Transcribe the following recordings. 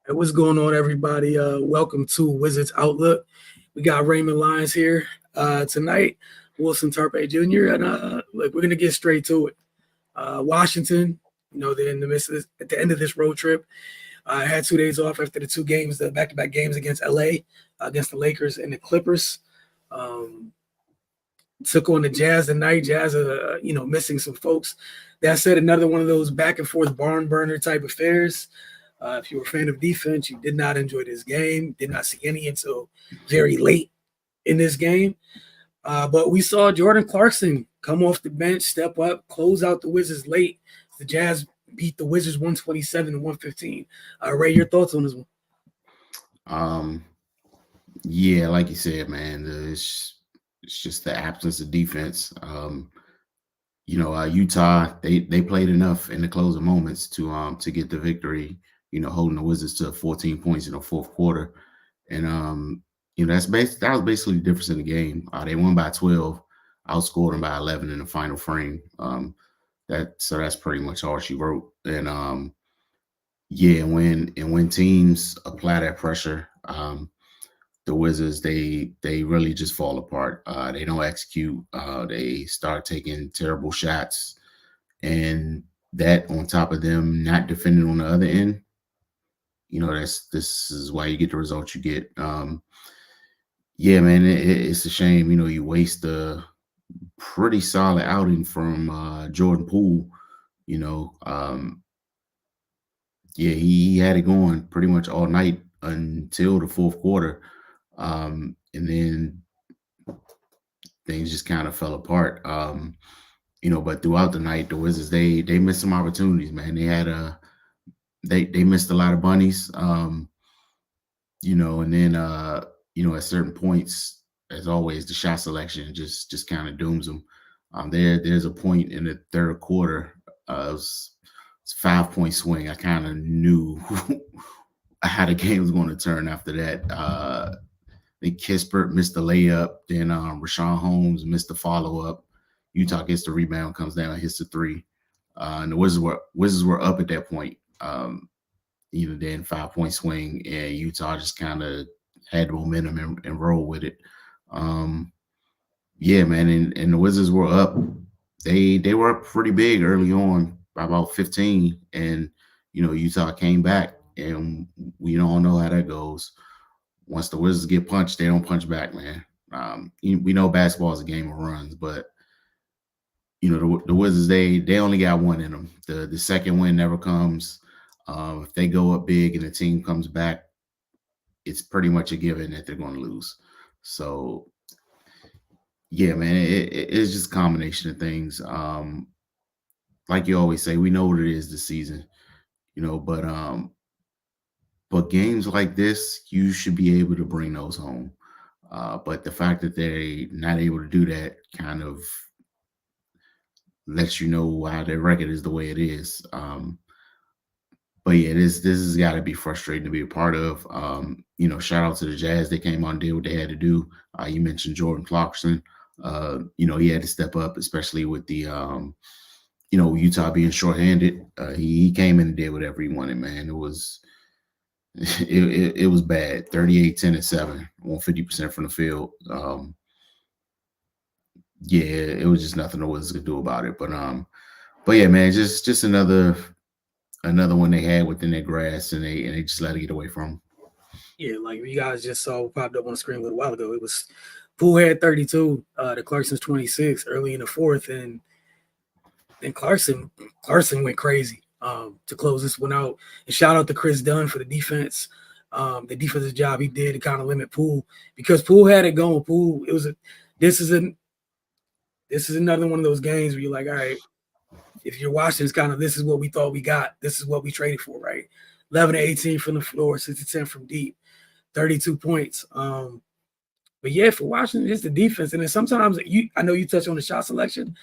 Hey, what's going on, everybody? Welcome to Wizards Outlook. We got Raymond Lyons here tonight, Wilson Tarpe Jr., and look, we're gonna get straight to it. Washington, they're in the midst of at the end of this road trip. I had 2 days off after the two games, the back-to-back games against LA, against the Lakers and the Clippers. Um, Took on the Jazz tonight. Jazz are missing some folks. That said, another one of those back and forth barn burner type affairs. If you were a fan of defense, you did not enjoy this game. Did not see any until very late in this game. But we saw Jordan Clarkson come off the bench, step up, close out the Wizards late. The Jazz beat the Wizards 127 to 115. Ray, your thoughts on this one? Um, yeah, like you said, man, it's just the absence of defense. Utah they played enough in the closing moments to get the victory. Holding the Wizards to 14 points in the fourth quarter, and that was basically the difference in the game. They won by 12, outscored them by 11 in the final frame. That's pretty much all she wrote. And yeah, when teams apply that pressure, the Wizards they really just fall apart. They don't execute. They start taking terrible shots, and that on top of them not defending on the other end, this is why you get the results you get. Yeah, man, it's a shame. You waste a pretty solid outing from Jordan Poole. You know, um, yeah, he had it going pretty much all night until the fourth quarter. And then things just kind of fell apart. But throughout the night, the Wizards they missed some opportunities, man. They missed a lot of bunnies. And then at certain points, as always, the shot selection just kind of dooms them. There's a point in the third quarter, it's a 5 point swing. I kind of knew how the game was going to turn after that. Then Kispert missed the layup. Then Rashawn Holmes missed the follow up. Utah gets the rebound, comes down, hits the three. And the Wizards were up at that point. Then 5 point swing, and Utah just kind of had the momentum and roll with it. Yeah, man, and the Wizards were up. They were up pretty big early on by about 15, and Utah came back, and we don't know how that goes. Once the Wizards get punched, they don't punch back, man. We know basketball is a game of runs, but the Wizards they only got one in them. The second win never comes. If they go up big and the team comes back, it's pretty much a given that they're going to lose. So yeah, man, it's just a combination of things. Like you always say, we know what it is this season, but games like this, you should be able to bring those home. But the fact that they're not able to do that kind of lets you know why their record is the way it is. But yeah, this has got to be frustrating to be a part of. Shout out to the Jazz. They came on, did what they had to do. You mentioned Jordan Clarkson. He had to step up, especially with the Utah being shorthanded. He came in and did whatever he wanted, man. It was it was bad. 38, 10, and 7 on 50% from the field. Yeah, it was just nothing the Wizards could do about it. But yeah, man, just another one they had within their grasp, and they just let it get away from them. Yeah, like you guys just saw popped up on the screen a little while ago. It was Poole had 32, the Clarkson's 26 early in the fourth, and then Clarkson went crazy to close this one out. And shout out to Chris Dunn for the defensive job he did to kind of limit Poole because Poole had it going. Poole, this is another one of those games where you're like, all right, if you're watching, it's kind of this is what we thought we got. This is what we traded for, right? 11 to 18 from the floor, 6 to 10 from deep, 32 points. But yeah, for Washington, it's the defense. And then sometimes I know you touch on the shot selection,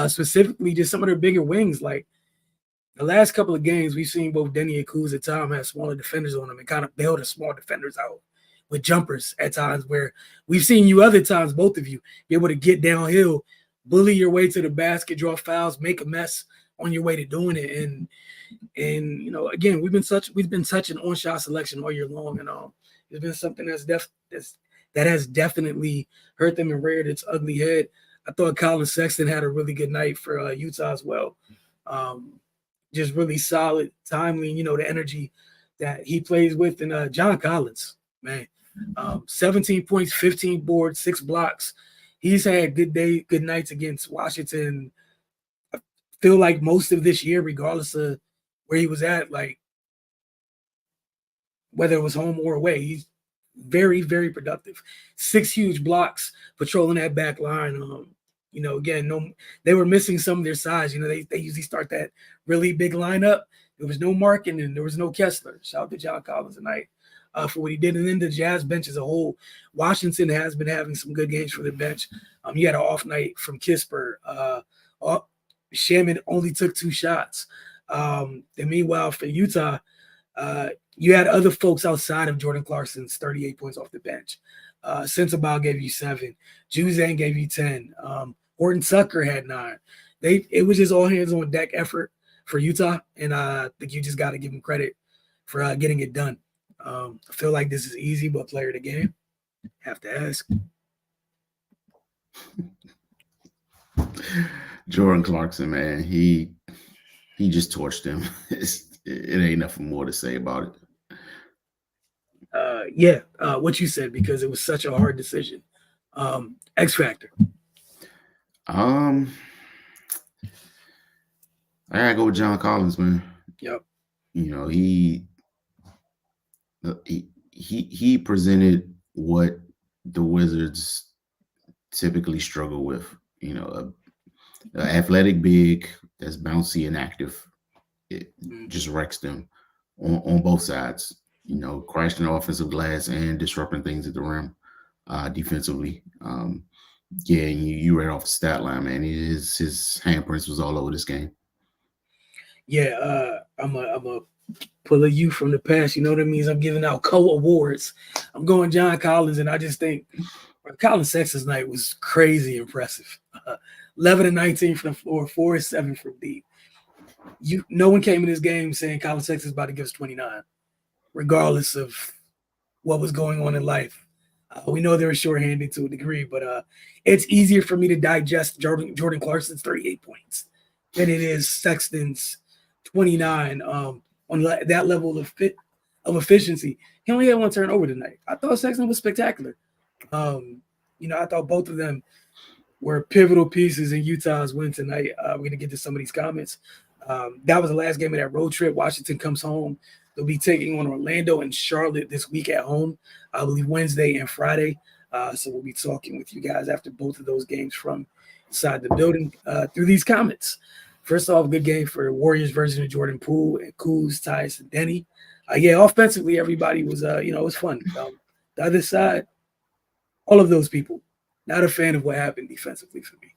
specifically just some of their bigger wings. Like the last couple of games, we've seen both Denny and Kuz at times have smaller defenders on them and kind of bail the small defenders out with jumpers at times where we've seen you other times, both of you, be able to get downhill, bully your way to the basket, draw fouls, make a mess on your way to doing it. And again, we've been touching on shot selection all year long, and it's been something that has definitely hurt them and reared its ugly head. I thought Colin Sexton had a really good night for Utah as well. Um, just really solid, timely. The energy that he plays with, and John Collins, man, 17 points, 15 boards, 6 blocks. He's had good nights against Washington. I feel like most of this year, regardless of where he was at, like whether it was home or away, he's very, very productive. 6 huge blocks patrolling that back line. Again, no, they were missing some of their size. They usually start that really big lineup. There was no Markin and there was no Kessler. Shout out to John Collins tonight for what he did. And then the Jazz bench as a whole, Washington has been having some good games for the bench. You had an off night from Kisper. Shaman only took 2 shots. And meanwhile, for Utah, you had other folks outside of Jordan Clarkson's 38 points off the bench. Sensabaugh gave you 7. Juzang gave you 10. Horton Tucker had 9. It was just all hands on deck effort for Utah, and I think you just got to give them credit for getting it done. I feel like this is easy, but player of the game, have to ask. Jordan Clarkson, man, he just torched him. It ain't nothing more to say about it. What you said, because it was such a hard decision. X Factor. I gotta go with John Collins, man. Yep. He presented what the Wizards typically struggle with. A athletic big that's bouncy and active. It just wrecks them on both sides. Crashing the offensive glass and disrupting things at the rim defensively. You read off the stat line, man. His handprints was all over this game. Yeah, I'm a pull a you from the past. You know what I mean? I'm giving out co-awards. I'm going John Collins, and I just think Colin Sexton's night was crazy impressive. 11 and 19 from the floor, 4 and 7 from deep. No one came in this game saying Colin Sexton's about to give us 29, regardless of what was going on in life. We know they were shorthanded to a degree, but it's easier for me to digest Jordan Clarkson's 38 points than it is Sexton's 29 on that level of efficiency. He only had 1 turnover tonight. I thought Sexton was spectacular. I thought both of them were pivotal pieces in Utah's win tonight. We're going to get to some of these comments. That was the last game of that road trip. Washington comes home. They'll be taking on Orlando and Charlotte this week at home, I believe Wednesday and Friday. So we'll be talking with you guys after both of those games from inside the building through these comments. First off, good game for Warriors version of Jordan Poole and Kuz, Tyus, and Denny. Offensively, everybody was, it was fun. The other side, all of those people, not a fan of what happened defensively for me.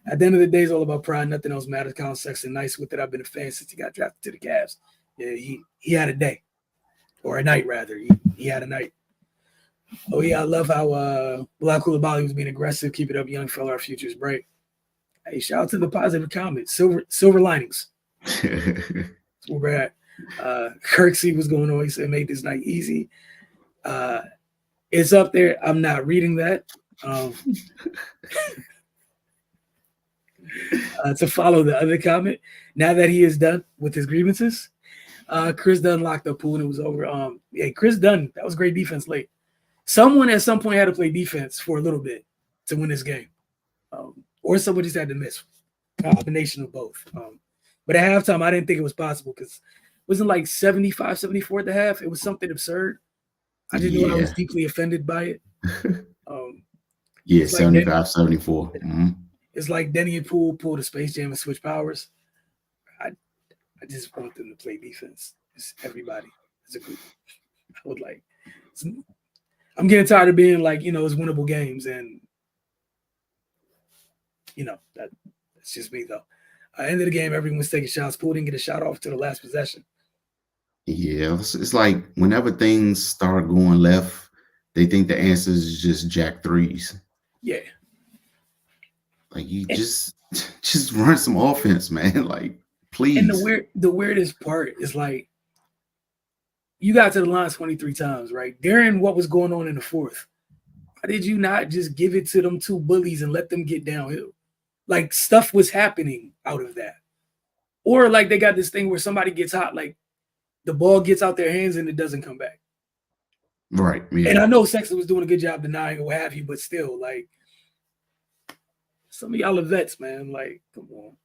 At the end of the day, it's all about pride. Nothing else matters. Colin Sexton, nice with it. I've been a fan since he got drafted to the Cavs. Yeah, he had a day, or a night rather. He had a night. Oh yeah, I love how Black Coulibaly was being aggressive. Keep it up, young fella. Our future's bright. Hey, shout out to the positive comments. Silver linings. That's where we're at. Kirksey was going on. He said, "Make this night easy." It's up there. I'm not reading that. To follow the other comment, now that he is done with his grievances, Chris Dunn locked up Poole and it was over. Chris Dunn, that was great defense late. Someone at some point had to play defense for a little bit to win this game. Or someone just had to miss. Combination of both. But at halftime, I didn't think it was possible because it wasn't like 75, 74 at the half. It was something absurd. I just knew I was deeply offended by it. 75, like 74. Mm-hmm. It's like Denny and Poole pulled a Space Jam and switch powers. I just want them to play defense. It's everybody as a group. I would like. I'm getting tired of being like, it's winnable games. And, that's just me, though. End of the game, everyone was taking shots. Poole didn't get a shot off to the last possession. Yeah, it's like whenever things start going left, they think the answer is just jack threes. Yeah. Like you And, just run some offense, man. Like, and please. the weirdest part is like you got to the line 23 times, right? During what was going on in the fourth, why did you not just give it to them two bullies and let them get downhill? Like stuff was happening out of that. Or like they got this thing where somebody gets hot, like the ball gets out their hands and it doesn't come back. Right. And Yeah. I know Sexton was doing a good job denying or what have you, but still, like some of y'all are vets, man. Like, come on.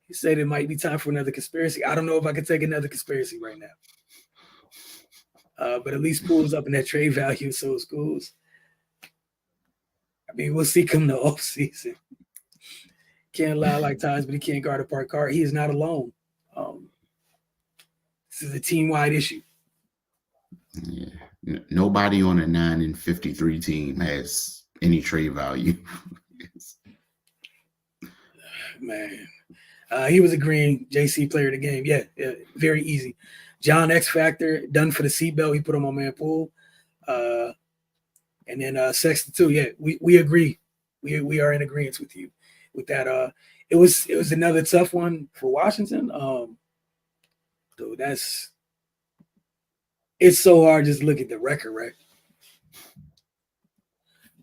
He said it might be time for another conspiracy. I don't know if I could take another conspiracy right now. But at least Poole's up in that trade value, so schools. I mean, we'll see come the off season. Can't lie like ties, but he can't guard a park car. He is not alone. Um, this is a team wide issue. Yeah. Nobody on a 9-53 team has any trade value. Man, he was agreeing JC player of the game. Yeah, very easy. John X Factor done for the seatbelt. He put on my man Poole. And then Sexton too. Yeah, we agree. We are in agreement with you with that. It was another tough one for Washington. So it's so hard just to look at the record, right?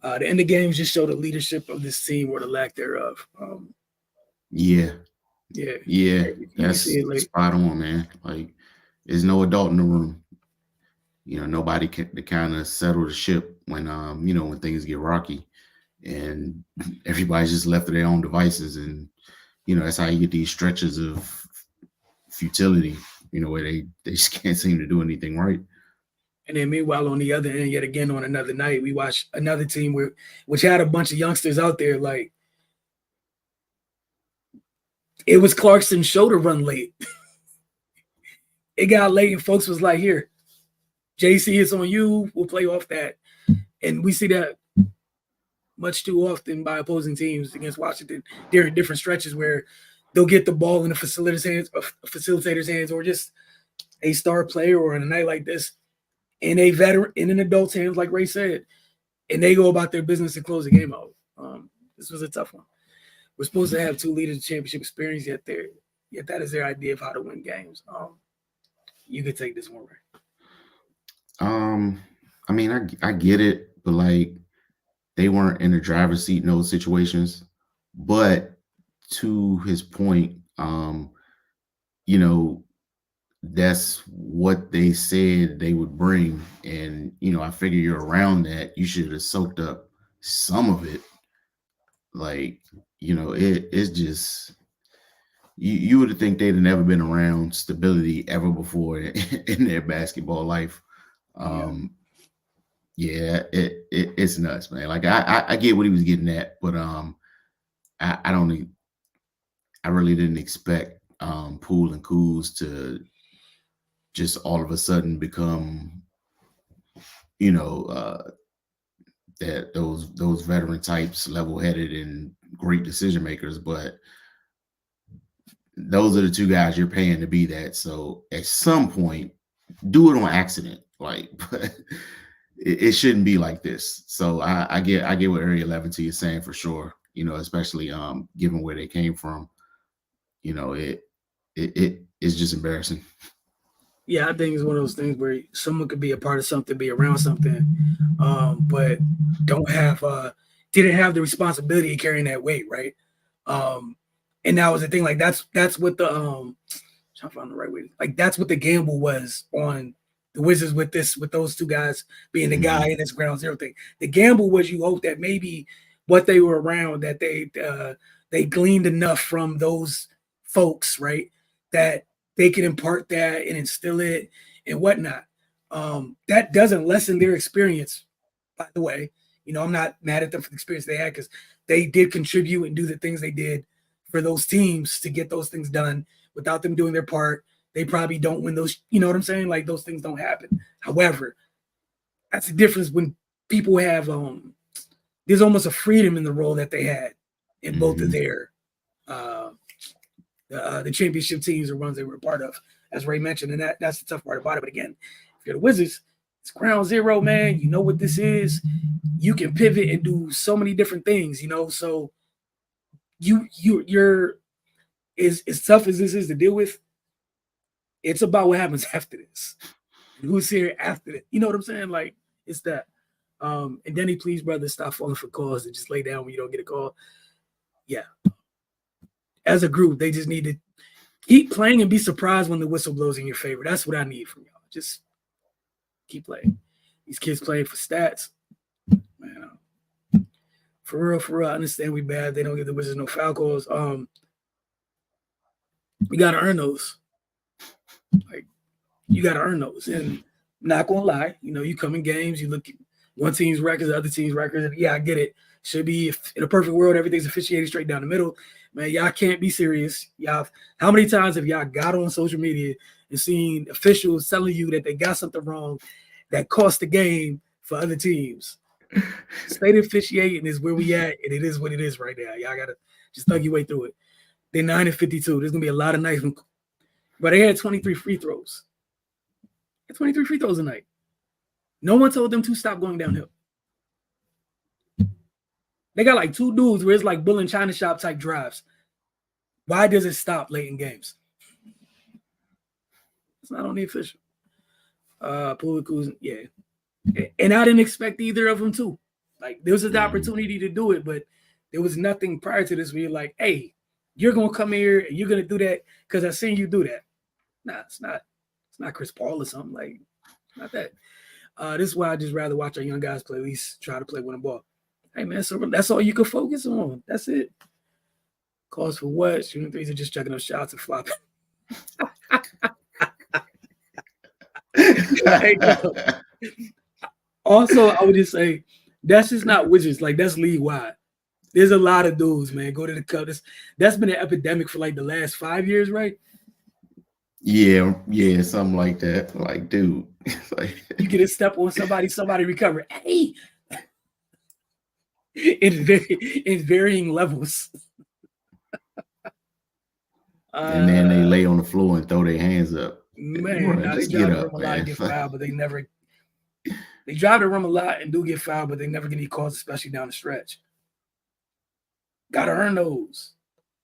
The end of games just show the leadership of this team or the lack thereof. Yeah. Yeah, Yeah. you can see That's it late. spot on, man. Like, there's no adult in the room. Nobody can to kind of settle the ship when when things get rocky, and everybody's just left to their own devices, and that's how you get these stretches of futility, where they just can't seem to do anything right. And then meanwhile, on the other end, yet again on another night, we watched another team which had a bunch of youngsters out there. Like it was Clarkson's show to run late. It got late, and folks was like, "Here, JC, it's on you. We'll play off that." And we see that much too often by opposing teams against Washington during different stretches where they'll get the ball in the facilitator's hands, or just a star player, or on a night like this, in a veteran, in an adult's hands, like Ray said, and they go about their business and close the game out. This was a tough one. We're supposed to have two leaders of championship experience, yet that is their idea of how to win games. You could take this one, Ray. I mean, I get it, but like they weren't in the driver's seat in those situations. But to his point, that's what they said they would bring. And, I figure you're around that. You should have soaked up some of it. Like, it's just you would think they'd have never been around stability ever before in their basketball life. Yeah, it's nuts, man. Like I get what he was getting at, but I don't I really didn't expect Poole and Kuz to just all of a sudden become, that those veteran types, level headed and great decision makers. But those are the two guys you're paying to be that. So at some point, do it on accident. Like, but it shouldn't be like this. So I get what Area 11 is saying for sure. Especially given where they came from. It's just embarrassing. Yeah, I think it's one of those things where someone could be a part of something, be around something, but didn't have the responsibility of carrying that weight, right? And that was the thing. Like that's what the trying to find the right way. Like that's what the gamble was on the Wizards with those two guys being the guy in this ground zero thing. The gamble was you hope that maybe what they were around, that they gleaned enough from those folks, right? That they can impart that and instill it and whatnot. That doesn't lessen their experience, by the way. I'm not mad at them for the experience they had because they did contribute and do the things they did for those teams to get those things done. Without them doing their part, they probably don't win those. You know what I'm saying? Like those things don't happen. However, that's the difference when people have there's almost a freedom in the role that they had in both of their the championship teams or runs they were a part of, as Ray mentioned, and that's the tough part about it. But again, if you're the Wizards, it's ground zero, man. You know what this is. You can pivot and do so many different things, So you're as tough as this is to deal with. It's about what happens after this. And who's here after that? You know what I'm saying? Like it's that. And Denny, please, brother, stop falling for calls and just lay down when you don't get a call. Yeah. As a group, they just need to keep playing and be surprised when the whistle blows in your favor. That's what I need from y'all. Just keep playing. These kids playing for stats. Man, for real, I understand we bad. They don't give the Wizards no foul calls. We gotta earn those. Like you gotta earn those. And I'm not gonna lie, you come in games, you look at one team's records, the other team's records, and yeah, I get it. Should be in a perfect world, everything's officiated straight down the middle. Man, y'all can't be serious. Y'all, how many times have y'all got on social media and seen officials telling you that they got something wrong that cost the game for other teams? State officiating is where we at, and it is what it is right now. Y'all gotta just thug your way through it. They're 9-52. There's gonna be a lot of nights, but they had 23 free throws. 23 free throws a night. No one told them to stop going downhill. They got like two dudes where it's like bull and China shop type drives. Why does it stop late in games? It's not on the official. Yeah. And I didn't expect either of them to. Like, there was an opportunity to do it, but there was nothing prior to this where you're like, hey, you're going to come here and you're going to do that because I seen you do that. Nah, it's not. It's not Chris Paul or something. Like, not that. This is why I just rather watch our young guys play, at least try to play with a ball. Hey, man, so that's all you can focus on. That's it. Calls for what? Shooting threes are just checking up shots and flopping. Hey, also, I would just say that's just not Wizards. Like, that's league-wide. There's a lot of dudes, man. Go to the Cup. That's been an epidemic for like the last 5 years, right? Yeah, something like that. Like, dude. You get a step on somebody recover. Hey! In varying levels. And then they lay on the floor and throw their hands up. Man, now they drive the rim a lot and get fouled, but they drive the rim a lot and do get fouled, but they never get any calls, especially down the stretch. Gotta earn those.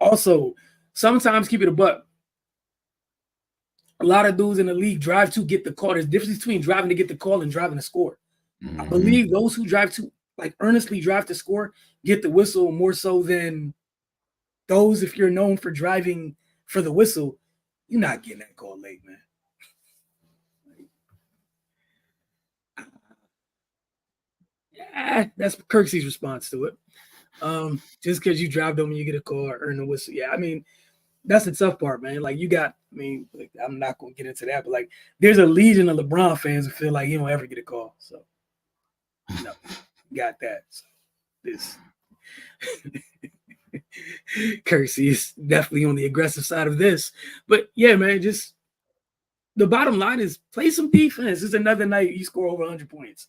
Also, sometimes keep it a buck. A lot of dudes in the league drive to get the call. There's a difference between driving to get the call and driving to score. Mm-hmm. I believe those who drive to, like, earnestly drive to score, get the whistle more so than those, if you're known for driving for the whistle, you're not getting that call late, man. Yeah, that's Kirksey's response to it. Just because you drive them and you get a call or earn the whistle. Yeah, I mean, that's the tough part, man. Like, like, I'm not going to get into that, but like, there's a legion of LeBron fans who feel like he don't ever get a call. So, no, got that. So, this Kersey is definitely on the aggressive side of this. But yeah, man, just the bottom line is play some defense. It's another night you score over 100 points.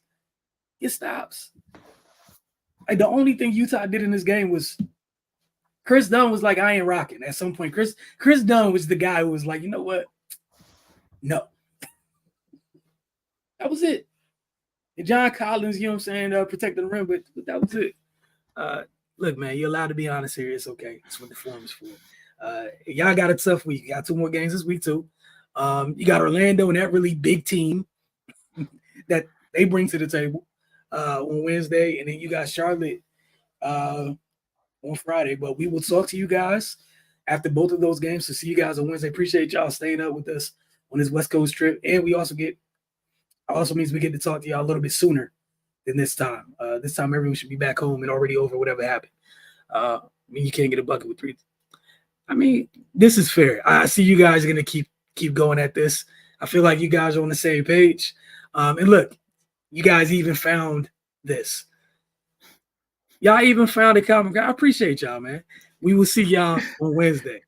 It stops. Like, the only thing Utah did in this game was Chris Dunn was like, I ain't rocking. At some point, Chris Dunn was the guy who was like, you know what? No. That was it. And John Collins, you know what I'm saying, protected the rim, but that was it. Look, man, you're allowed to be honest here. It's okay. That's what the forum is for. Y'all got a tough week. You got 2 more games this week, too. You got Orlando and that really big team that they bring to the table on Wednesday. And then you got Charlotte on Friday. But we will talk to you guys after both of those games. So see you guys on Wednesday. Appreciate y'all staying up with us on this West Coast trip. And we also means we get to talk to y'all a little bit sooner than this time. This time everyone should be back home and already over whatever happened. I mean, you can't get a bucket with 3. I mean, this is fair. I see you guys are going to keep going at this. I feel like you guys are on the same page. And look, you guys even found this. Y'all even found a common ground. I appreciate y'all, man. We will see y'all on Wednesday.